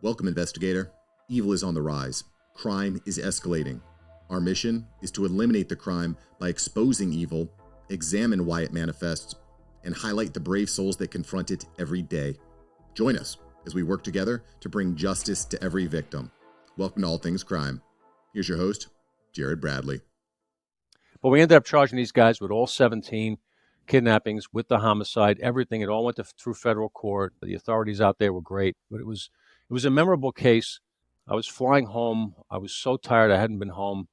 Welcome, investigator. Evil is on the rise. Crime is escalating. Our mission is to eliminate the crime by exposing evil, examine why it manifests, and highlight the brave souls that confront it every day. Join us as we work together to bring justice to every victim. Welcome to All Things Crime. Here's your host, Jared Bradley. But we ended up charging these guys with all 17 kidnappings, with the homicide, everything. It all went through federal court. The authorities out there were great, but it was a memorable case. I was flying home. I was so tired. I hadn't been home.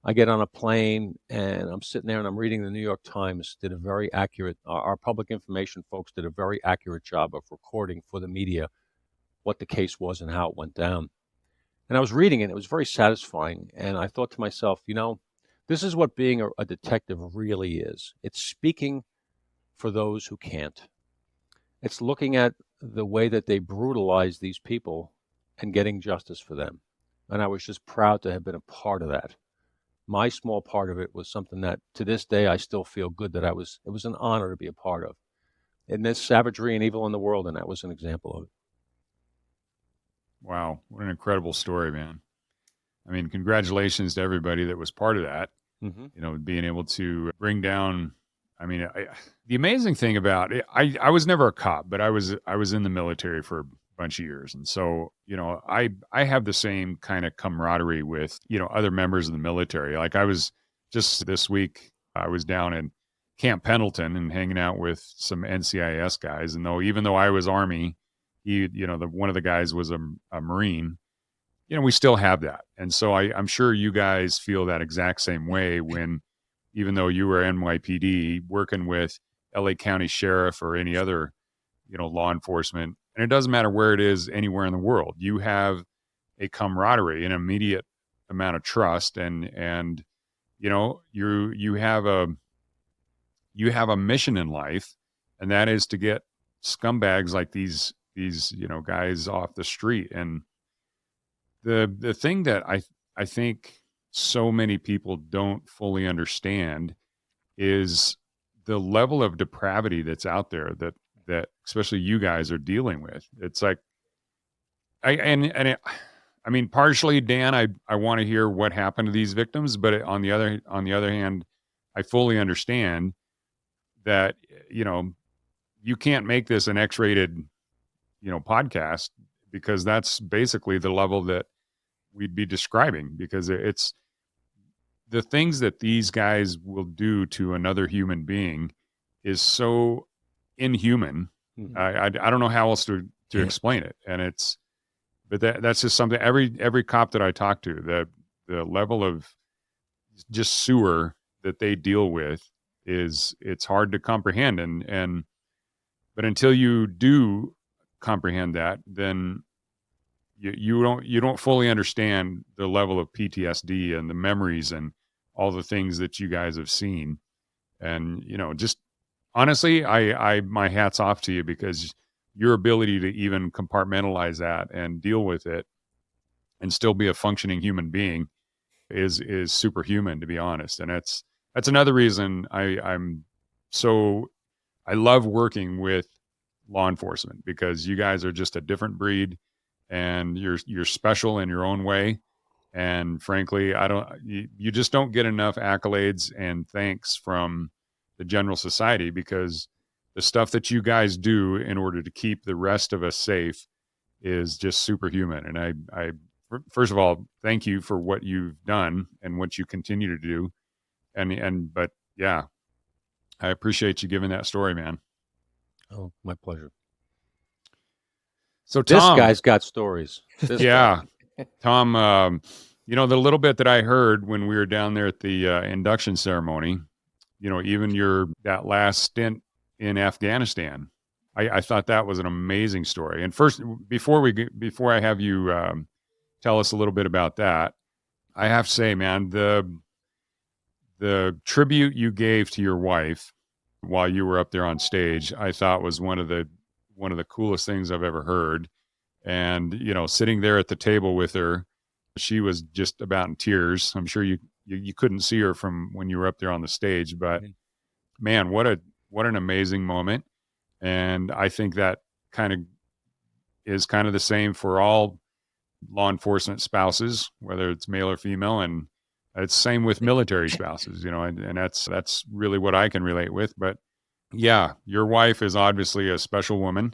I get on a plane and I'm sitting there and I'm reading the New York Times. Did a very accurate, our public information folks did a very accurate job of recording for the media what the case was and how it went down. And I was reading it. It was very satisfying. And I thought to myself, this is what being a detective really is. It's speaking for those who can't. It's looking at the way that they brutalize these people and getting justice for them. And I was just proud to have been a part of that. My small part of it was something that to this day I still feel good that it was an honor to be a part of. And there's savagery and evil in the world, and that was an example of it. Wow, what an incredible story, man. I mean, congratulations to everybody that was part of that. Mm-hmm. Being able to bring down, the amazing thing about it, I was never a cop, but I was in the military for a bunch of years. And so, I have the same kind of camaraderie with, other members of the military. Like I was just this week, I was down in Camp Pendleton and hanging out with some NCIS guys. And even though I was Army, one of the guys was a Marine. We still have that. And so I'm sure you guys feel that exact same way when, even though you were NYPD working with LA County Sheriff or any other, law enforcement, and it doesn't matter where it is anywhere in the world, you have a camaraderie, an immediate amount of trust. And, you have a mission in life, and that is to get scumbags like these guys off the street. And the thing that I think so many people don't fully understand is the level of depravity that's out there that especially you guys are dealing with. It's like, partially, Dan, I want to hear what happened to these victims, but on the other hand, I fully understand that, you can't make this an X-rated, podcast, because that's basically the level that we'd be describing, because it's the things that these guys will do to another human being is so inhuman. Mm-hmm. I don't know how else to explain it. And but that's just something every cop that I talk to, the level of just sewer that they deal with it's hard to comprehend. But until you do comprehend that, then you don't fully understand the level of PTSD and the memories and all the things that you guys have seen. And, just honestly, I my hat's off to you, because your ability to even compartmentalize that and deal with it and still be a functioning human being is superhuman, to be honest. And that's another reason I love working with law enforcement, because you guys are just a different breed, and you're special in your own way. And frankly, you just don't get enough accolades and thanks from the general society, because the stuff that you guys do in order to keep the rest of us safe is just superhuman. And I first of all, thank you for what you've done and what you continue to do. But yeah, I appreciate you giving that story, man. Oh, my pleasure. So Tom, this guy's got stories. Yeah. Tom, the little bit that I heard when we were down there at the induction ceremony, even that last stint in Afghanistan, I thought that was an amazing story. And first, before I have you tell us a little bit about that, I have to say, man, the tribute you gave to your wife while you were up there on stage, I thought was one of the coolest things I've ever heard. And, sitting there at the table with her, she was just about in tears. I'm sure you couldn't see her from when you were up there on the stage, but man, what an amazing moment. And I think that kind of is kind of the same for all law enforcement spouses, whether it's male or female, and it's same with military spouses, and that's really what I can relate with. But yeah, your wife is obviously a special woman,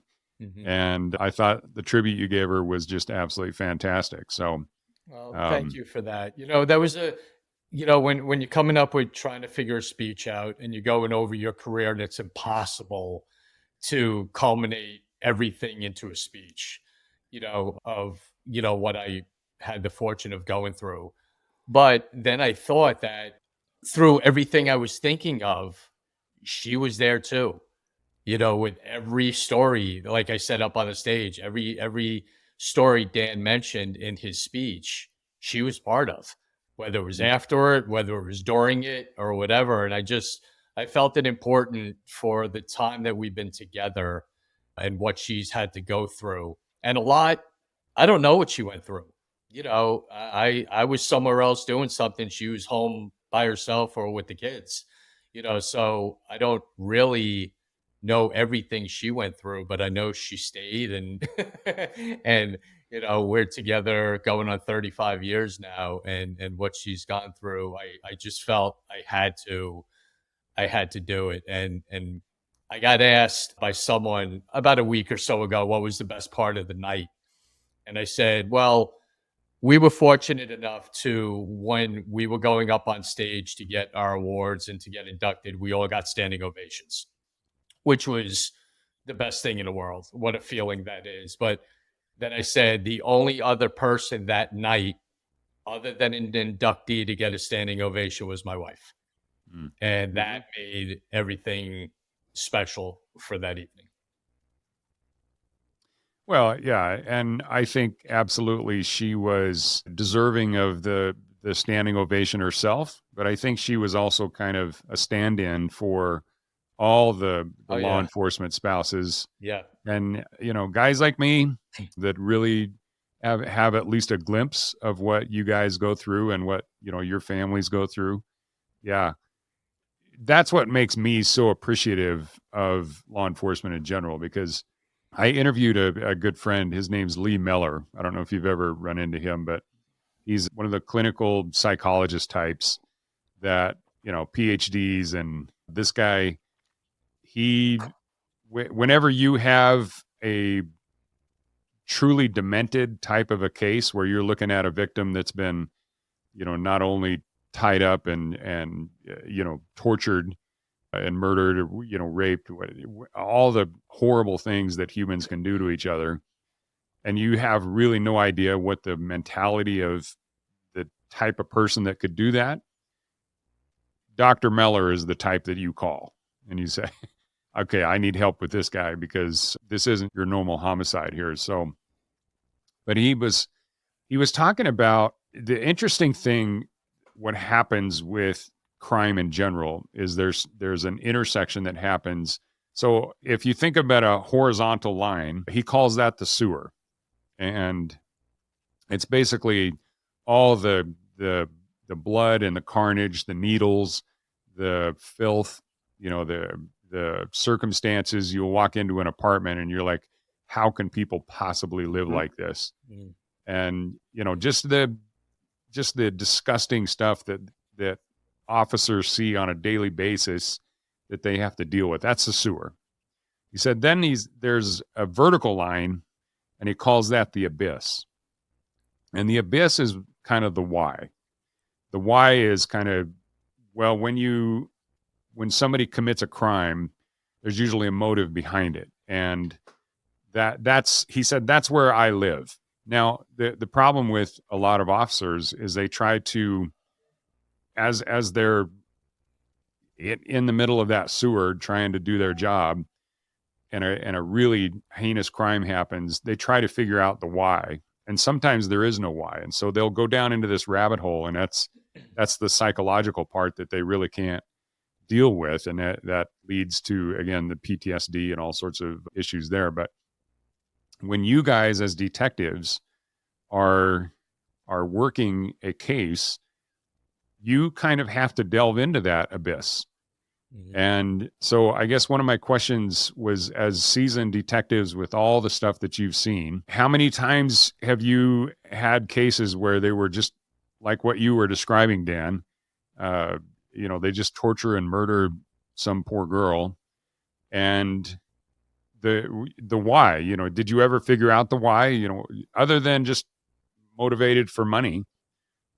and I thought the tribute you gave her was just absolutely fantastic. So, Well, thank you for that. That was when you're coming up with trying to figure a speech out and you're going over your career and it's impossible to culminate everything into a speech, of, what I had the fortune of going through. But then I thought that through everything I was thinking of, she was there too. With every story, like I said up on the stage, every story Dan mentioned in his speech, she was part of, whether it was after it, whether it was during it, or whatever. And I felt it important for the time that we've been together and what she's had to go through. And a lot, I don't know what she went through. I was somewhere else doing something. She was home by herself or with the kids. So I don't really know everything she went through, but I know she stayed and and we're together going on 35 years now, and what she's gone through, I just felt I had to do it. And I got asked by someone about a week or so ago what was the best part of the night. And I said, well, we were fortunate enough to, when we were going up on stage to get our awards and to get inducted, we all got standing ovations, which was the best thing in the world. What a feeling that is. But then I said the only other person that night, other than an inductee, to get a standing ovation was my wife. And that made everything special for that evening. Well, yeah, and I think absolutely she was deserving of the standing ovation herself, but I think she was also kind of a stand-in for all the Oh, law yeah. enforcement spouses. Yeah. And guys like me that really have at least a glimpse of what you guys go through and what your families go through. Yeah, that's what makes me so appreciative of law enforcement in general, because I interviewed a good friend. His name's Lee Meller. I don't know if you've ever run into him, but he's one of the clinical psychologist types that, PhDs. And this guy, whenever you have a truly demented type of a case where you're looking at a victim that's been, not only tied up and tortured and murdered, or raped, all the horrible things that humans can do to each other, and you have really no idea what the mentality of the type of person that could do that, Dr. Meller is the type that you call and you say, okay, I need help with this guy because this isn't your normal homicide here. So, but he was talking about the interesting thing. What happens with crime in general is there's an intersection that happens. So if you think about a horizontal line, he calls that the sewer. And it's basically all the blood and the carnage, the needles, the filth, the circumstances. You'll walk into an apartment and you're like, how can people possibly live like this? And just the disgusting stuff that officers see on a daily basis that they have to deal with. That's the sewer. He said then there's a vertical line, and he calls that the abyss. And the abyss is kind of the why. The why is kind of, well, when somebody commits a crime, there's usually a motive behind it. And he said, that's where I live. Now, the problem with a lot of officers is they try to, as they're in the middle of that sewer trying to do their job, and a really heinous crime happens, they try to figure out the why. And sometimes there is no why. And so they'll go down into this rabbit hole, and that's the psychological part that they really can't deal with. And that leads to, again, the PTSD and all sorts of issues there. But when you guys as detectives are working a case, you kind of have to delve into that abyss. And so I guess one of my questions was, as seasoned detectives with all the stuff that you've seen, how many times have you had cases where they were just like what you were describing, Dan? Uh, they just torture and murder some poor girl. And the why, did you ever figure out the why, other than just motivated for money?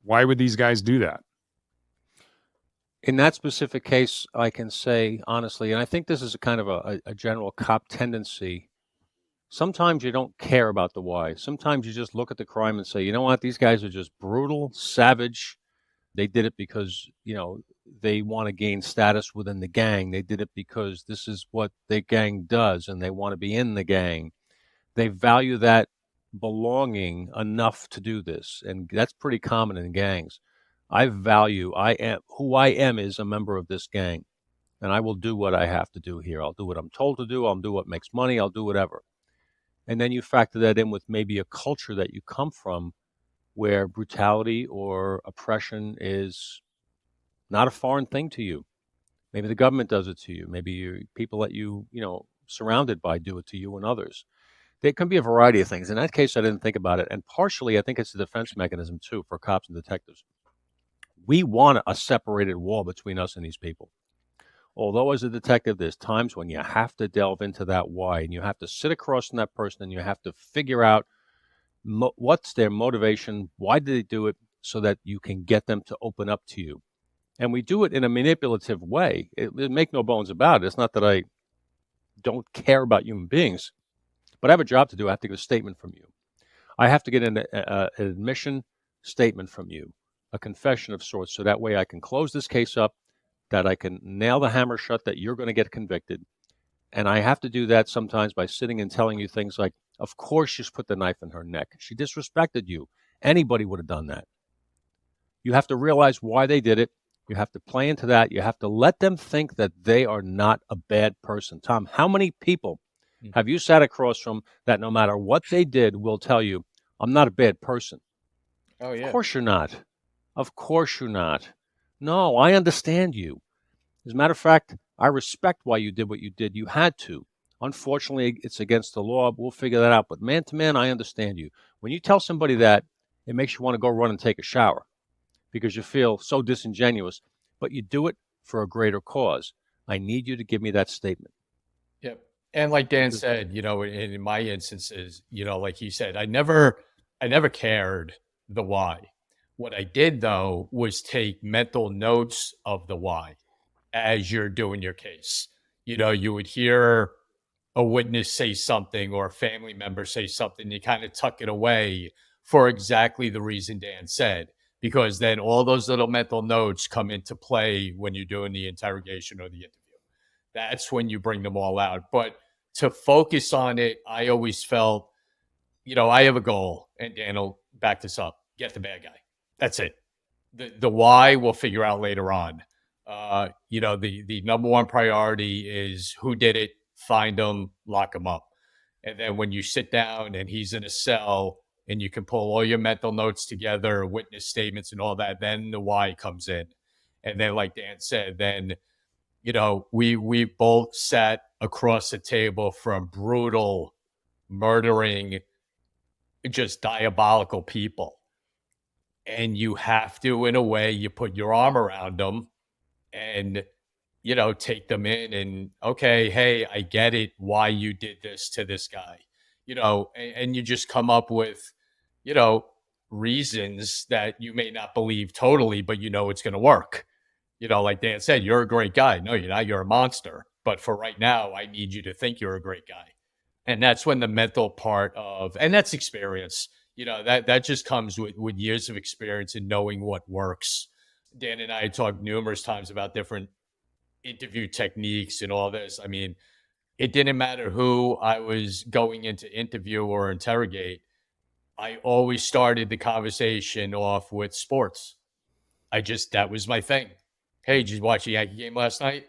Why would these guys do that? In that specific case, I can say honestly, and I think this is a kind of a general cop tendency. Sometimes you don't care about the why. Sometimes you just look at the crime and say, you know what, these guys are just brutal, savage. They did it because, they want to gain status within the gang. They did it because this is what the gang does and they want to be in the gang. They value that belonging enough to do this. And that's pretty common in gangs. Who I am is a member of this gang, and I will do what I have to do here. I'll do what I'm told to do. I'll do what makes money. I'll do whatever. And then you factor that in with maybe a culture that you come from where brutality or oppression is not a foreign thing to you. Maybe the government does it to you. Maybe people that surrounded by do it to you and others. There can be a variety of things. In that case, I didn't think about it. And partially, I think it's a defense mechanism, too, for cops and detectives. We want a separated wall between us and these people. Although as a detective, there's times when you have to delve into that why, and you have to sit across from that person and you have to figure out what's their motivation, why did they do it, so that you can get them to open up to you. And we do it in a manipulative way. Make no bones about it. It's not that I don't care about human beings, but I have a job to do. I have to get a statement from you. I have to get an admission statement from you, a confession of sorts, so that way I can close this case up, that I can nail the hammer shut that you're going to get convicted. And I have to do that sometimes by sitting and telling you things like, of course she's put the knife in her neck. She disrespected you. Anybody would have done that. You have to realize why they did it. You have to play into that. You have to let them think that they are not a bad person. Tom, how many people have you sat across from that no matter what they did will tell you, I'm not a bad person? Oh, yeah. Of course you're not. Of course you're not. No, I understand you. As a matter of fact, I respect why you did what you did. You had to. Unfortunately, it's against the law. We'll figure that out. But man to man, I understand you. When you tell somebody that, it makes you want to go run and take a shower because you feel so disingenuous, but you do it for a greater cause. I need you to give me that statement. Yep. And like Dan said, in my instances, like he said, I never cared the why. What I did though was take mental notes of the why as you're doing your case. You would hear a witness say something or a family member say something, you kind of tuck it away for exactly the reason Dan said, because then all those little mental notes come into play when you're doing the interrogation or the interview. That's when you bring them all out. But to focus on it, I always felt, I have a goal, and Dan will back this up: get the bad guy. That's it. The why we'll figure out later on. The number one priority is who did it, find them, lock them up. And then when you sit down and he's in a cell and you can pull all your mental notes together, witness statements and all that, then the why comes in. And then, like Dan said, then, we both sat across the table from brutal, murdering, just diabolical people. And you have to, in a way, you put your arm around them and, take them in and, okay, hey, I get it, why you did this to this guy, and you just come up with, reasons that you may not believe totally, but it's going to work. Like Dan said, you're a great guy. No, you're not. You're a monster. But for right now, I need you to think you're a great guy. And that's when the mental part of, and that's experience, that just comes with years of experience and knowing what works. Dan and I talked numerous times about different interview techniques and all this. I mean, it didn't matter who I was going in to interview or interrogate. I always started the conversation off with sports. That was my thing. Hey, did you watch the Yankee game last night?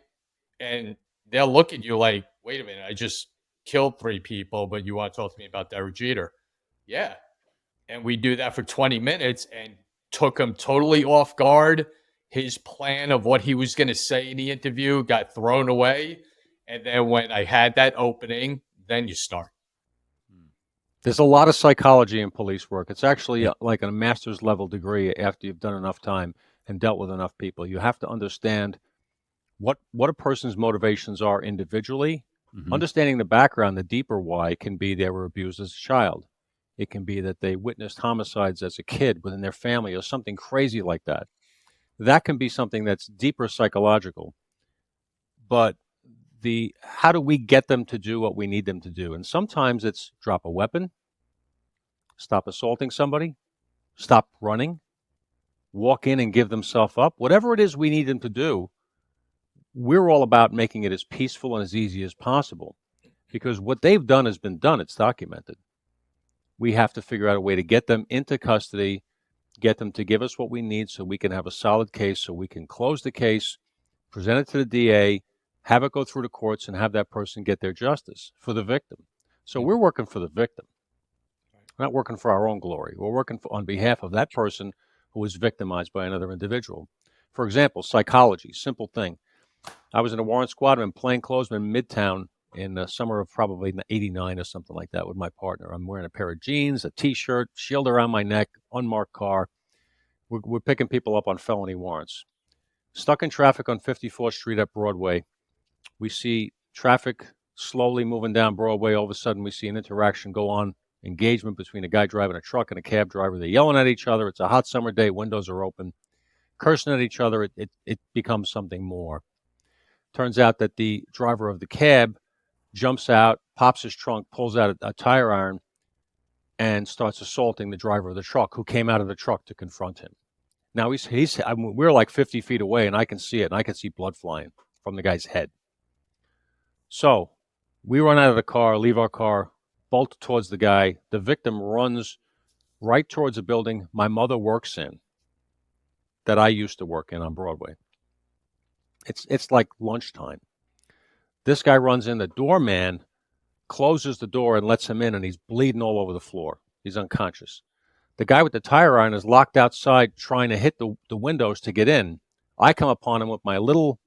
And they'll look at you like, wait a minute, I just killed 3 people, but you want to talk to me about Derek Jeter? Yeah. And we do that for 20 minutes and took him totally off guard. his plan of what he was going to say in the interview got thrown away. And then when I had that opening, then you start. There's a lot of psychology in police work. It's actually like a master's level degree after you've done enough time and dealt with enough people. You have to understand what a person's motivations are individually. Understanding the background, the deeper why can be they were abused as a child. It can be that they witnessed homicides as a kid within their family or something crazy like that. That can be something that's deeper psychological. But how do we get them to do what we need them to do? And sometimes it's drop a weapon, stop assaulting somebody, stop running, walk in and give themselves up. Whatever it is we need them to do, we're all about making it as peaceful and as easy as possible. Because what they've done has been done. It's documented. We have to figure out a way to get them into custody, get them to give us what we need so we can have a solid case, so we can close the case, present it to the DA, have it go through the courts, and have that person get their justice for the victim. So we're working for the victim. We're not working for our own glory. We're working on behalf of that person who was victimized by another individual. For example, psychology, simple thing. I was in a warrant squad in plainclothesman Midtown in the summer of probably '89 or something like that with my partner. I'm wearing a pair of jeans, a T-shirt, shield around my neck, unmarked car. We're picking people up on felony warrants. Stuck in traffic on 54th Street at Broadway. We see traffic slowly moving down Broadway. All of a sudden, we see an interaction go on, engagement between a guy driving a truck and a cab driver. They're yelling at each other. It's a hot summer day. Windows are open. Cursing at each other. It becomes something more. Turns out that the driver of the cab jumps out, pops his trunk, pulls out a tire iron, and starts assaulting the driver of the truck, who came out of the truck to confront him. Now we're like 50 feet away, and I can see it, and I can see blood flying from the guy's head. So we run out of the car, leave our car, bolt towards the guy. The victim runs right towards a building my mother works in, that I used to work in on Broadway. It's like lunchtime. This guy runs in. The doorman closes the door and lets him in, and he's bleeding all over the floor. He's unconscious. The guy with the tire iron is locked outside trying to hit the windows to get in. I come upon him with my little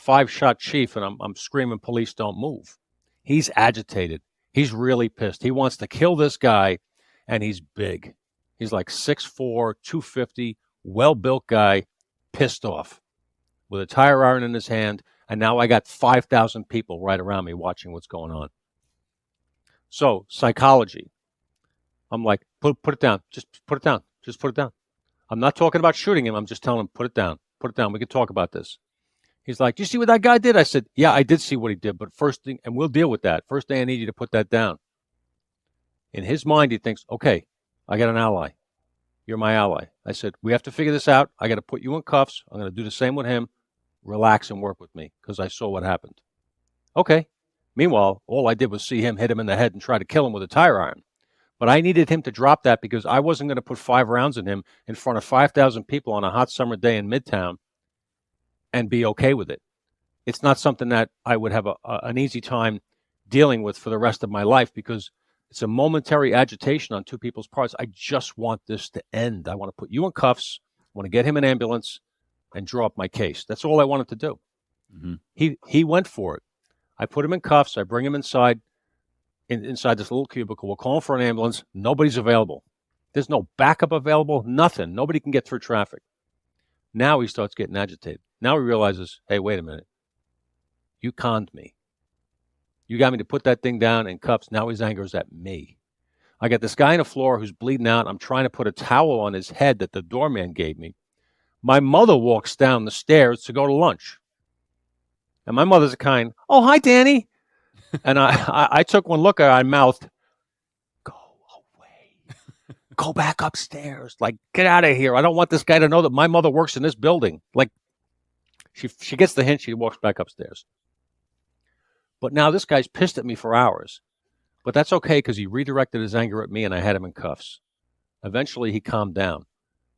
5-shot chief, and I'm screaming, "Police, don't move." He's agitated. He's really pissed. He wants to kill this guy, and he's big. He's like 6'4", 250, well-built guy, pissed off, with a tire iron in his hand, and now I got 5,000 people right around me watching what's going on. So, psychology. I'm like, put it down. Just put it down. Just put it down. I'm not talking about shooting him. I'm just telling him, put it down. Put it down. We can talk about this. He's like, "Do you see what that guy did?" I said, "Yeah, I did see what he did, but first thing, and we'll deal with that. First thing, I need you to put that down." In his mind, he thinks, "Okay, I got an ally. You're my ally." I said, "We have to figure this out. I got to put you in cuffs. I'm going to do the same with him. Relax and work with me, because I saw what happened." Okay. Meanwhile, all I did was see him hit him in the head and try to kill him with a tire iron. But I needed him to drop that because I wasn't going to put 5 rounds in him in front of 5,000 people on a hot summer day in Midtown and be okay with it. It's not something that I would have an easy time dealing with for the rest of my life, because it's a momentary agitation on two people's parts. I just want this to end. I want to put you in cuffs. I want to get him an ambulance and draw up my case. That's all I wanted to do. Mm-hmm. He went for it. I put him in cuffs. I bring him inside this little cubicle. We're calling for an ambulance. Nobody's available. There's no backup available, nothing. Nobody can get through traffic. Now he starts getting agitated. Now he realizes, hey, wait a minute. You conned me. You got me to put that thing down in cuffs. Now his anger is at me. I got this guy on the floor who's bleeding out. I'm trying to put a towel on his head that the doorman gave me. My mother walks down the stairs to go to lunch. And my mother's a kind, "Oh, hi, Danny." And I took one look at her. I mouthed, "Go away. Go back upstairs. Like, get out of here. I don't want this guy to know that my mother works in this building." Like, she gets the hint. She walks back upstairs. But now this guy's pissed at me for hours. But that's okay, because he redirected his anger at me, and I had him in cuffs. Eventually, he calmed down.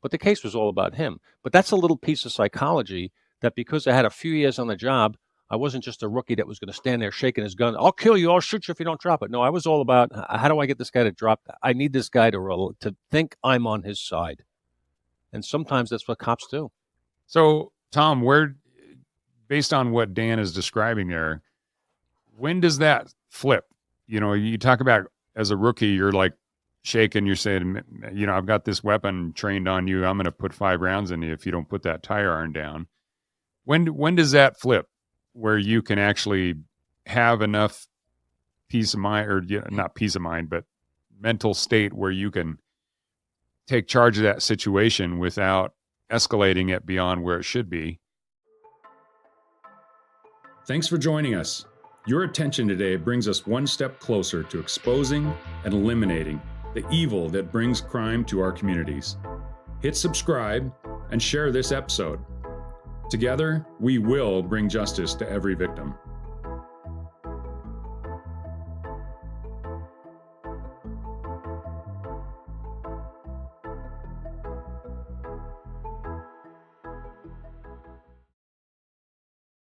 But the case was all about him. But that's a little piece of psychology that, because I had a few years on the job, I wasn't just a rookie that was going to stand there shaking his gun. "I'll kill you. I'll shoot you if you don't drop it." No, I was all about, how do I get this guy to drop that? I need this guy to think I'm on his side. And sometimes that's what cops do. So, Tom, based on what Dan is describing there, when does that flip? You talk about as a rookie, you're like shaking, you're saying, I've got this weapon trained on you. I'm going to put 5 rounds in you if you don't put that tire iron down. When does that flip where you can actually have enough peace of mind, or not peace of mind, but mental state where you can take charge of that situation without escalating it beyond where it should be? Thanks for joining us. Your attention today brings us one step closer to exposing and eliminating the evil that brings crime to our communities. Hit subscribe and share this episode. Together, we will bring justice to every victim.